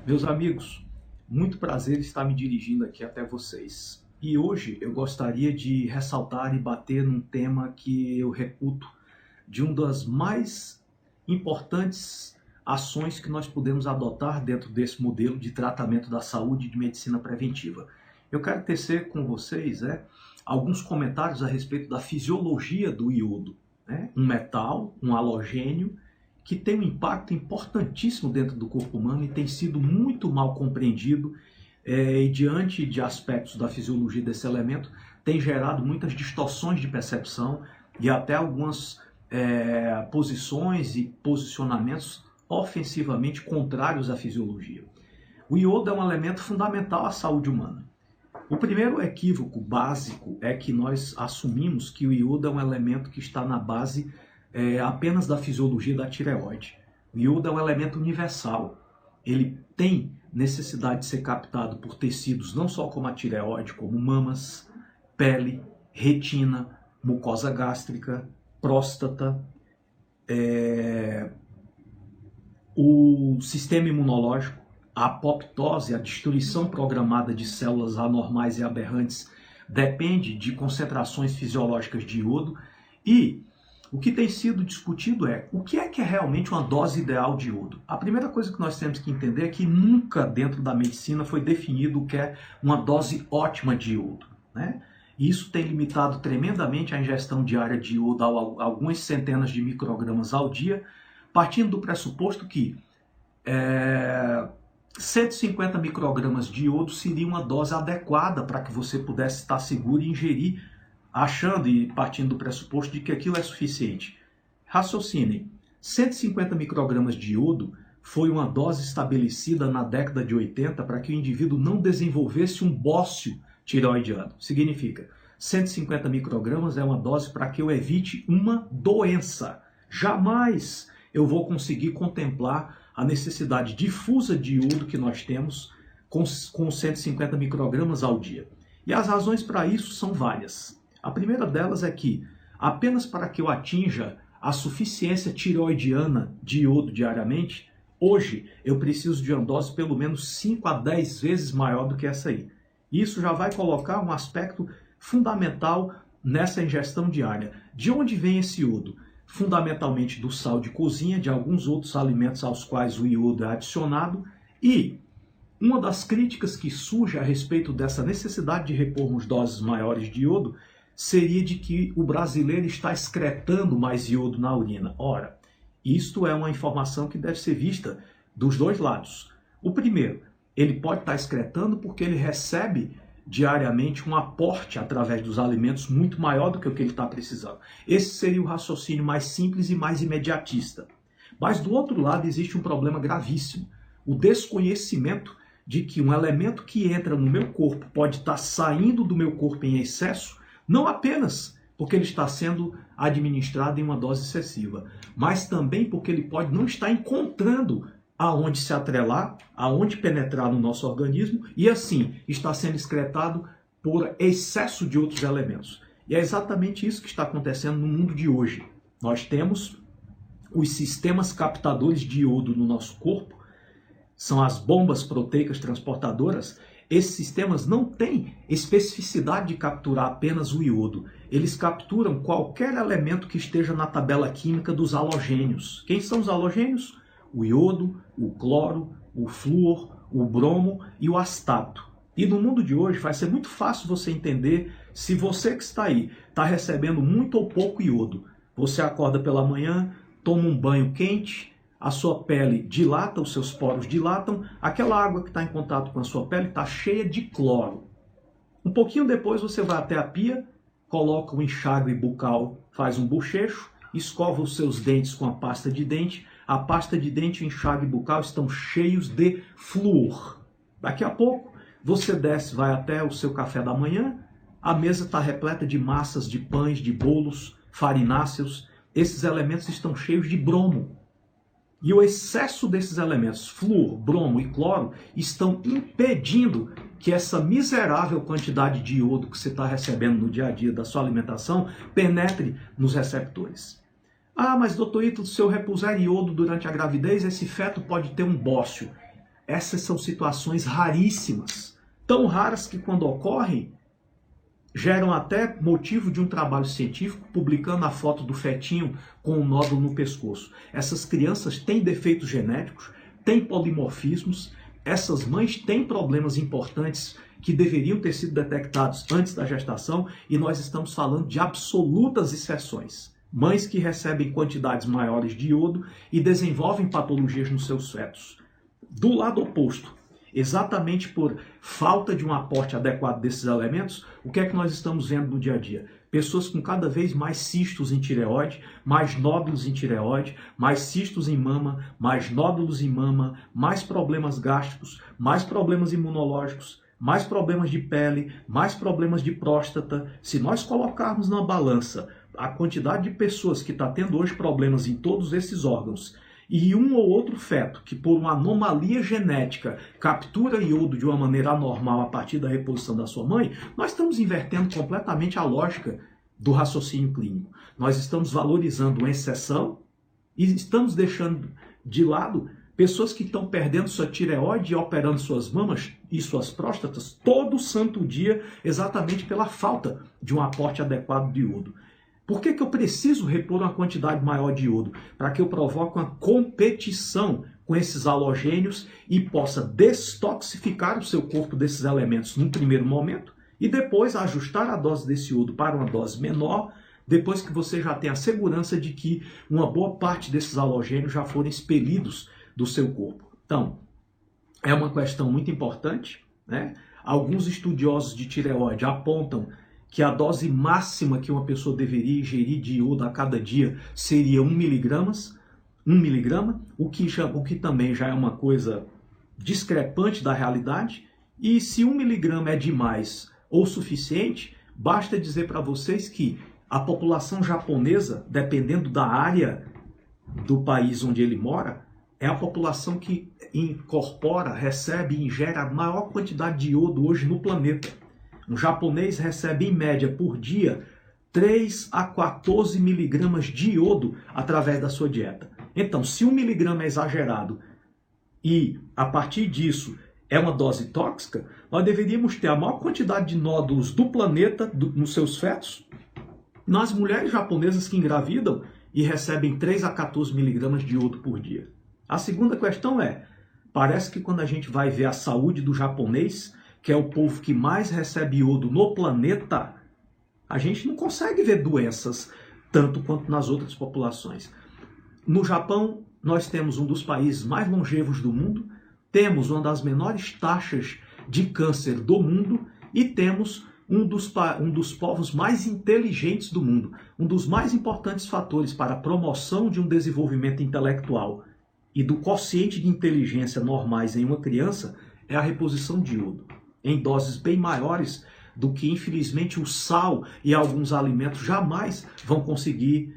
Meus amigos, muito prazer estar me dirigindo aqui até vocês. E hoje eu gostaria de ressaltar e bater num tema que eu reputo de uma das mais importantes ações que nós podemos adotar dentro desse modelo de tratamento da saúde e de medicina preventiva. Eu quero tecer com vocês alguns comentários a respeito da fisiologia do iodo, um metal, um halogênio, que tem um impacto importantíssimo dentro do corpo humano e tem sido muito mal compreendido e diante de aspectos da fisiologia desse elemento tem gerado muitas distorções de percepção e até algumas posições e posicionamentos ofensivamente contrários à fisiologia. O iodo é um elemento fundamental à saúde humana. O primeiro equívoco básico é que nós assumimos que o iodo é um elemento que está na base apenas da fisiologia da tireoide. O iodo é um elemento universal. Ele tem necessidade de ser captado por tecidos não só como a tireoide, como mamas, pele, retina, mucosa gástrica, próstata, o sistema imunológico, a apoptose, a destruição programada de células anormais e aberrantes depende de concentrações fisiológicas de iodo. E o que tem sido discutido é o que é realmente uma dose ideal de iodo. A primeira coisa que nós temos que entender é que nunca dentro da medicina foi definido o que é uma dose ótima de iodo, E isso tem limitado tremendamente a ingestão diária de iodo a algumas centenas de microgramas ao dia, partindo do pressuposto que 150 microgramas de iodo seria uma dose adequada para que você pudesse estar seguro e ingerir, achando e partindo do pressuposto de que aquilo é suficiente. Raciocinem, 150 microgramas de iodo foi uma dose estabelecida na década de 80 para que o indivíduo não desenvolvesse um bócio tireoidiano. Significa, 150 microgramas é uma dose para que eu evite uma doença. Jamais eu vou conseguir contemplar a necessidade difusa de iodo que nós temos com 150 microgramas ao dia. E as razões para isso são várias. A primeira delas é que, apenas para que eu atinja a suficiência tireoidiana de iodo diariamente, hoje eu preciso de uma dose pelo menos 5 a 10 vezes maior do que essa aí. Isso já vai colocar um aspecto fundamental nessa ingestão diária. De onde vem esse iodo? Fundamentalmente do sal de cozinha, de alguns outros alimentos aos quais o iodo é adicionado. E uma das críticas que surge a respeito dessa necessidade de repormos doses maiores de iodo seria de que o brasileiro está excretando mais iodo na urina. Ora, isto é uma informação que deve ser vista dos dois lados. O primeiro, ele pode estar excretando porque ele recebe diariamente um aporte através dos alimentos muito maior do que o que ele está precisando. Esse seria o raciocínio mais simples e mais imediatista. Mas do outro lado existe um problema gravíssimo. O desconhecimento de que um elemento que entra no meu corpo pode estar saindo do meu corpo em excesso, não apenas porque ele está sendo administrado em uma dose excessiva, mas também porque ele pode não estar encontrando aonde se atrelar, aonde penetrar no nosso organismo e assim está sendo excretado por excesso de outros elementos. E é exatamente isso que está acontecendo no mundo de hoje. Nós temos os sistemas captadores de iodo no nosso corpo, são as bombas proteicas transportadoras. Esses sistemas não têm especificidade de capturar apenas o iodo. Eles capturam qualquer elemento que esteja na tabela química dos halogênios. Quem são os halogênios? O iodo, o cloro, o flúor, o bromo e o astato. E no mundo de hoje vai ser muito fácil você entender se você que está aí está recebendo muito ou pouco iodo. Você acorda pela manhã, toma um banho quente, a sua pele dilata, os seus poros dilatam, aquela água que está em contato com a sua pele está cheia de cloro. Um pouquinho depois você vai até a pia, coloca um enxágue bucal, faz um bochecho, escova os seus dentes com a pasta de dente. A pasta de dente e o enxágue bucal estão cheios de flúor. Daqui a pouco você desce, vai até o seu café da manhã, a mesa está repleta de massas, de pães, de bolos, farináceos. Esses elementos estão cheios de bromo. E o excesso desses elementos, flúor, bromo e cloro, estão impedindo que essa miserável quantidade de iodo que você está recebendo no dia a dia da sua alimentação penetre nos receptores. Ah, mas doutor Ítalo, se eu repuser iodo durante a gravidez, esse feto pode ter um bócio. essas são situações raríssimas. Tão raras que quando ocorrem, geram até motivo de um trabalho científico publicando a foto do fetinho com um nódulo no pescoço. Essas crianças têm defeitos genéticos, têm polimorfismos, essas mães têm problemas importantes que deveriam ter sido detectados antes da gestação, e nós estamos falando de absolutas exceções. Mães que recebem quantidades maiores de iodo e desenvolvem patologias nos seus fetos. Do lado oposto, exatamente por falta de um aporte adequado desses elementos, o que é que nós estamos vendo no dia a dia? Pessoas com cada vez mais cistos em tireoide, mais nódulos em tireoide, mais cistos em mama, mais nódulos em mama, mais problemas gástricos, mais problemas imunológicos, mais problemas de pele, mais problemas de próstata. Se nós colocarmos na balança a quantidade de pessoas que está tendo hoje problemas em todos esses órgãos, e um ou outro feto que por uma anomalia genética captura iodo de uma maneira anormal a partir da reposição da sua mãe, nós estamos invertendo completamente a lógica do raciocínio clínico. Nós estamos valorizando uma exceção e estamos deixando de lado pessoas que estão perdendo sua tireoide e operando suas mamas e suas próstatas todo santo dia, exatamente pela falta de um aporte adequado de iodo. Por que eu preciso repor uma quantidade maior de iodo? Para que eu provoque uma competição com esses halogênios e possa destoxificar o seu corpo desses elementos num primeiro momento e depois ajustar a dose desse iodo para uma dose menor, depois que você já tem a segurança de que uma boa parte desses halogênios já foram expelidos do seu corpo. Então, é uma questão muito importante, né? Alguns estudiosos de tireoide apontam que a dose máxima que uma pessoa deveria ingerir de iodo a cada dia seria 1 miligrama, o que também já é uma coisa discrepante da realidade. E se 1 miligrama é demais ou suficiente, basta dizer para vocês que a população japonesa, dependendo da área do país onde ele mora, é a população que incorpora, recebe e ingere a maior quantidade de iodo hoje no planeta. Um japonês recebe, em média, por dia, 3 a 14 miligramas de iodo através da sua dieta. Então, se 1 miligrama é exagerado e, a partir disso, é uma dose tóxica, nós deveríamos ter a maior quantidade de nódulos do planeta nos seus fetos nas mulheres japonesas que engravidam e recebem 3 a 14 miligramas de iodo por dia. A segunda questão é, parece que quando a gente vai ver a saúde do japonês, que é o povo que mais recebe iodo no planeta, a gente não consegue ver doenças tanto quanto nas outras populações. No Japão, nós temos um dos países mais longevos do mundo, temos uma das menores taxas de câncer do mundo e temos um dos povos mais inteligentes do mundo. Um dos mais importantes fatores para a promoção de um desenvolvimento intelectual e do quociente de inteligência normais em uma criança é a reposição de iodo, em doses bem maiores do que, infelizmente, o sal e alguns alimentos jamais vão conseguir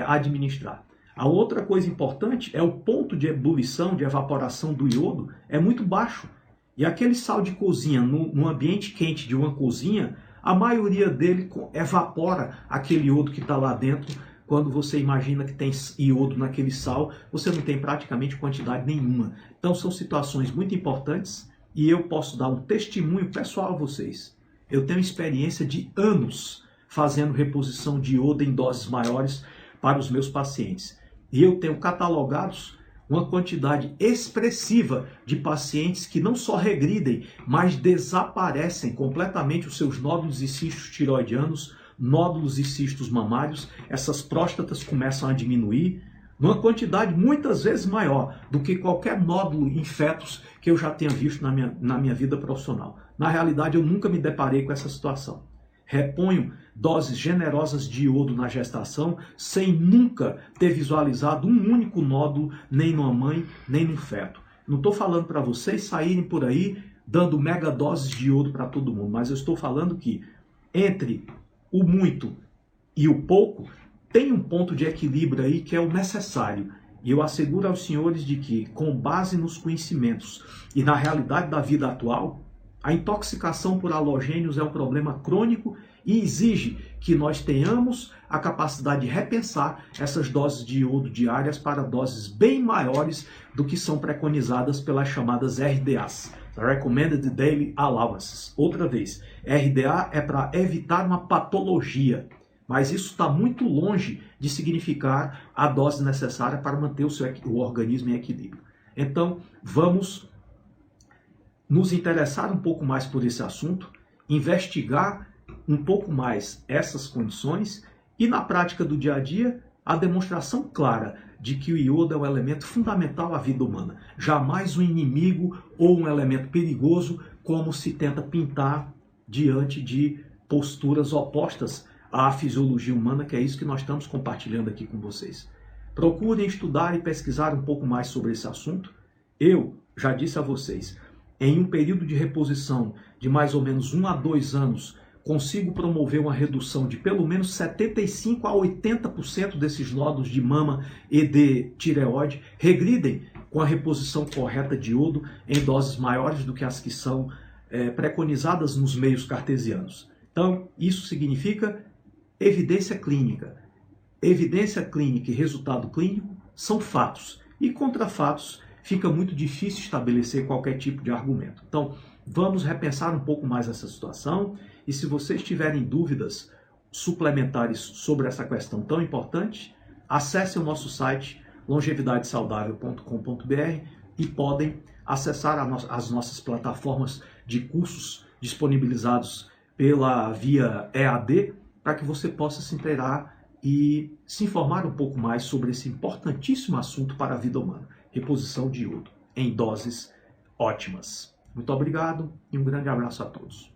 administrar. A outra coisa importante é o ponto de ebulição, de evaporação do iodo, é muito baixo. E aquele sal de cozinha, no ambiente quente de uma cozinha, a maioria dele evapora aquele iodo que está lá dentro. Quando você imagina que tem iodo naquele sal, você não tem praticamente quantidade nenhuma. Então são situações muito importantes e eu posso dar um testemunho pessoal a vocês. Eu tenho experiência de anos fazendo reposição de iodo em doses maiores para os meus pacientes. E eu tenho catalogados uma quantidade expressiva de pacientes que não só regridem, mas desaparecem completamente os seus nódulos e cistos tiroidianos, nódulos e cistos mamários, essas próstatas começam a diminuir, numa quantidade muitas vezes maior do que qualquer nódulo em fetos que eu já tenha visto na minha vida profissional. Na realidade, eu nunca me deparei com essa situação. Reponho doses generosas de iodo na gestação sem nunca ter visualizado um único nódulo, nem numa mãe, nem num feto. Não estou falando para vocês saírem por aí dando mega doses de iodo para todo mundo, mas eu estou falando que entre o muito e o pouco tem um ponto de equilíbrio aí que é o necessário. E eu asseguro aos senhores de que, com base nos conhecimentos e na realidade da vida atual, A intoxicação por halogênios é um problema crônico e exige que nós tenhamos a capacidade de repensar essas doses de iodo diárias para doses bem maiores do que são preconizadas pelas chamadas RDAs, Recommended Daily Allowances. Outra vez, RDA é para evitar uma patologia, mas isso está muito longe de significar a dose necessária para manter o organismo em equilíbrio. Então, vamos nos interessar um pouco mais por esse assunto, investigar um pouco mais essas condições e, na prática do dia a dia, a demonstração clara de que o iodo é um elemento fundamental à vida humana, jamais um inimigo ou um elemento perigoso, como se tenta pintar diante de posturas opostas à fisiologia humana, que é isso que nós estamos compartilhando aqui com vocês. Procurem estudar e pesquisar um pouco mais sobre esse assunto. Eu já disse a vocês, em um período de reposição de mais ou menos 1 a 2 anos, consigo promover uma redução de pelo menos 75% a 80% desses nódulos de mama e de tireoide regridem com a reposição correta de iodo em doses maiores do que as que são preconizadas nos meios cartesianos. Então, isso significa evidência clínica. Evidência clínica e resultado clínico são fatos. E contra fatos fica muito difícil estabelecer qualquer tipo de argumento. Então, vamos repensar um pouco mais essa situação e se vocês tiverem dúvidas suplementares sobre essa questão tão importante, acessem o nosso site longevidadesaudável.com.br e podem acessar as nossas plataformas de cursos disponibilizados pela via EAD para que você possa se inteirar e se informar um pouco mais sobre esse importantíssimo assunto para a vida humana. Reposição de iodo em doses ótimas. Muito obrigado e um grande abraço a todos.